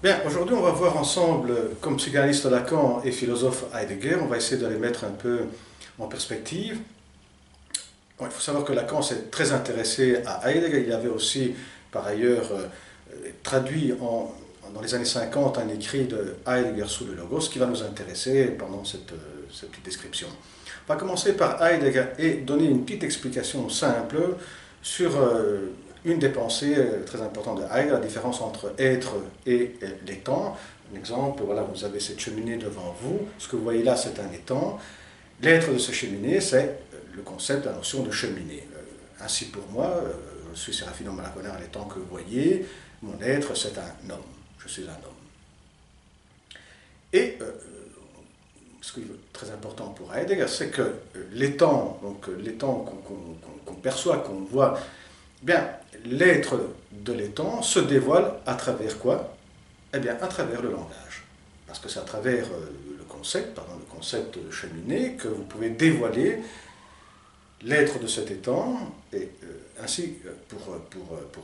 Bien, aujourd'hui on va voir ensemble, comme psychanalyste Lacan et philosophe Heidegger, on va essayer de les mettre un peu en perspective. Bon, il faut savoir que Lacan s'est très intéressé à Heidegger, il avait aussi par ailleurs traduit dans les années 50 un écrit de Heidegger sous le Logos qui va nous intéresser pendant cette petite description. On va commencer par Heidegger et donner une petite explication simple sur une des pensées très importantes de Heidegger, la différence entre être et l'étang. Un exemple, voilà, vous avez cette cheminée devant vous, ce que vous voyez là c'est un étang. L'être de cette cheminée, c'est le concept, la notion de cheminée. Ainsi pour moi, je suis Séraphine Malakoner à l'étang que vous voyez, mon être c'est un homme, je suis un homme. Et ce qui est très important pour Heidegger, c'est que l'étang, donc l'étang qu'on perçoit, qu'on voit, bien, l'être de l'étang se dévoile à travers quoi? Eh bien, à travers le langage. Parce que c'est à travers le concept de cheminée, que vous pouvez dévoiler l'être de cet étang, et ainsi, pour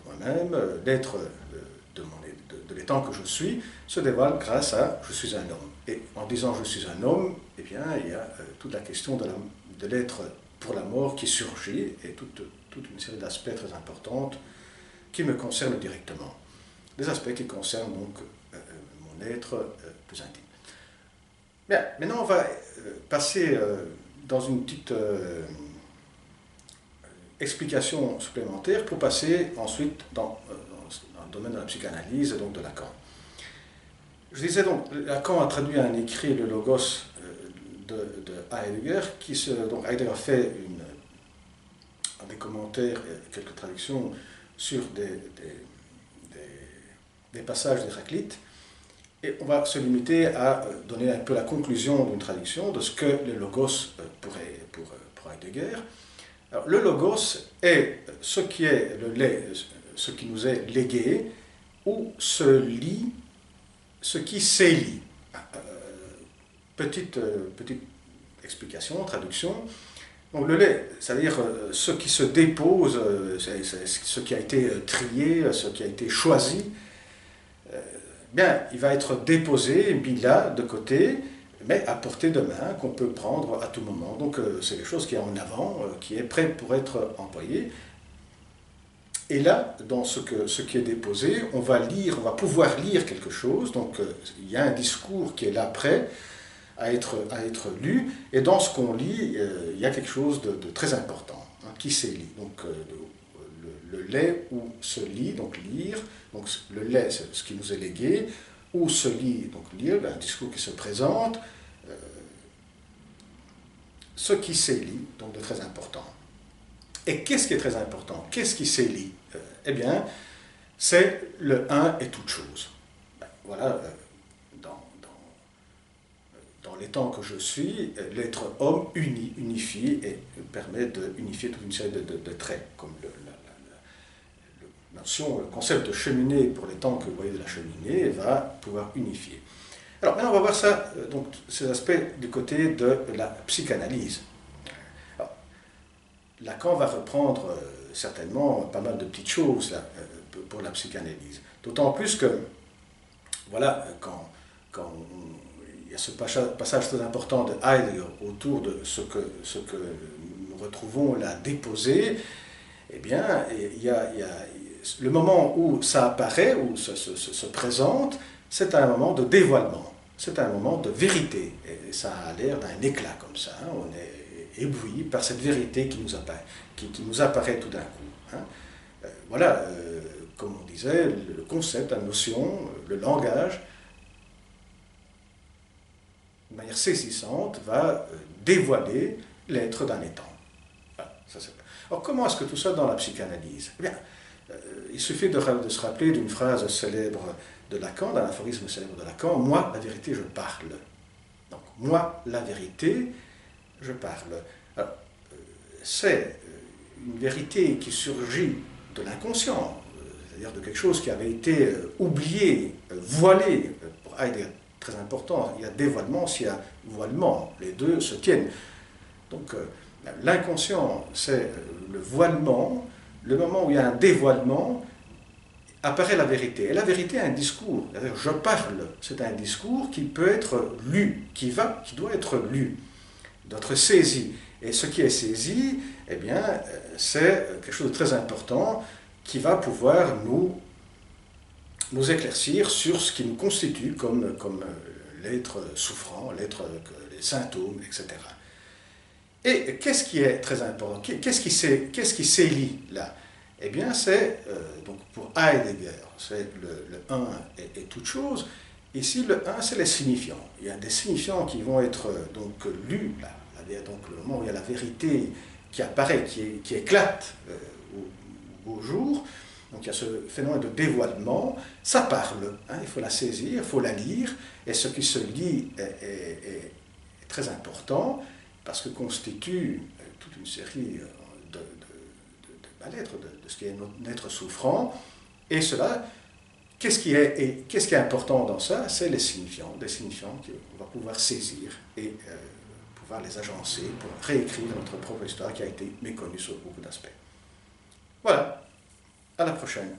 moi-même, l'être de l'étang que je suis se dévoile grâce à « je suis un homme ». Et en disant « je suis un homme », eh bien, il y a toute la question de l'être pour la mort qui surgit, et toute une série d'aspects très importants qui me concernent directement. Des aspects qui concernent donc mon être plus intime. Bien, maintenant on va passer dans une petite explication supplémentaire pour passer ensuite dans le domaine de la psychanalyse et donc de Lacan. Je disais donc, Lacan a traduit un écrit, le Logos de Heidegger, donc Heidegger a fait des commentaires et quelques traductions sur des passages d'Héraclite, et on va se limiter à donner un peu la conclusion d'une traduction de ce que le Logos pourrait pour Heidegger. Alors, le Logos est ce qui est ce qui nous est légué, ou ce qui s'élit. Petite explication, traduction. Donc le lait, c'est-à-dire ce qui se dépose, ce qui a été trié, ce qui a été choisi, bien, il va être déposé, mis là, de côté, mais à portée de main, qu'on peut prendre à tout moment. Donc c'est quelque chose qui est en avant, qui est prêt pour être employé. Et là, dans ce qui est déposé, on va pouvoir lire quelque chose. Donc il y a un discours qui est là prêt à être lu, et dans ce qu'on lit, il y a quelque chose de très important, hein, qui s'élit. Donc le lait ou se lit, donc lire, donc le lait c'est ce qui nous est légué, ou se lit, donc lire, un discours qui se présente, ce qui s'élit, donc de très important. Et qu'est-ce qui est très important? Qu'est-ce qui s'élit? Eh bien, c'est le un et toute chose. Ben, voilà, dans les temps que je suis, l'être homme unifie et permet d'unifier toute une série de traits, comme le concept de cheminée pour les temps que vous voyez de la cheminée va pouvoir unifier. Alors maintenant on va voir ça, donc ces aspects du côté de la psychanalyse. Alors, Lacan va reprendre certainement pas mal de petites choses là, pour la psychanalyse. D'autant plus que, voilà, quand il y a ce passage très important de Heidegger autour de ce que nous retrouvons là déposé, eh bien, il y a le moment où ça apparaît, où se présente, c'est un moment de dévoilement, c'est un moment de vérité, et ça a l'air d'un éclat comme ça, hein. On est ébloui par cette vérité qui nous apparaît tout d'un coup. Hein. Voilà, comme on disait, le concept, la notion, le langage, de manière saisissante, va dévoiler l'être d'un étang. Voilà, alors comment est-ce que tout ça dans la psychanalyse? Eh bien, il suffit de se rappeler d'une phrase célèbre de Lacan, d'un aphorisme célèbre de Lacan, « Moi, la vérité, je parle ». Donc, moi, la vérité, je parle. C'est une vérité qui surgit de l'inconscient, c'est-à-dire de quelque chose qui avait été oublié, voilé. Pour Heidegger, très important, il y a dévoilement, s'il y a voilement, les deux se tiennent. Donc, l'inconscient, c'est le voilement, le moment où il y a un dévoilement, apparaît la vérité. Et la vérité est un discours. Je parle, c'est un discours qui peut être lu, qui doit être lu, d'être saisi. Et ce qui est saisi, eh bien, c'est quelque chose de très important qui va pouvoir nous éclaircir sur ce qui nous constitue comme l'être souffrant, les symptômes, etc. Et qu'est-ce qui est très important? Qu'est-ce qui s'élit là? Eh bien, c'est, donc pour Heidegger, c'est le 1 est toute chose. Ici, le 1, c'est les signifiants. Il y a des signifiants qui vont être donc lus, là, donc le moment où il y a la vérité qui apparaît, qui éclate au jour. Donc il y a ce phénomène de dévoilement, ça parle, hein, il faut la saisir, il faut la lire, et ce qui se lit est très important, parce que constitue toute une série de mal-être, de ce qui est notre être souffrant, et cela, qu'est-ce qui est important dans ça? C'est les signifiants, des signifiants qu'on va pouvoir saisir et pouvoir les agencer pour réécrire notre propre histoire qui a été méconnue sur beaucoup d'aspects. Voilà, à la prochaine.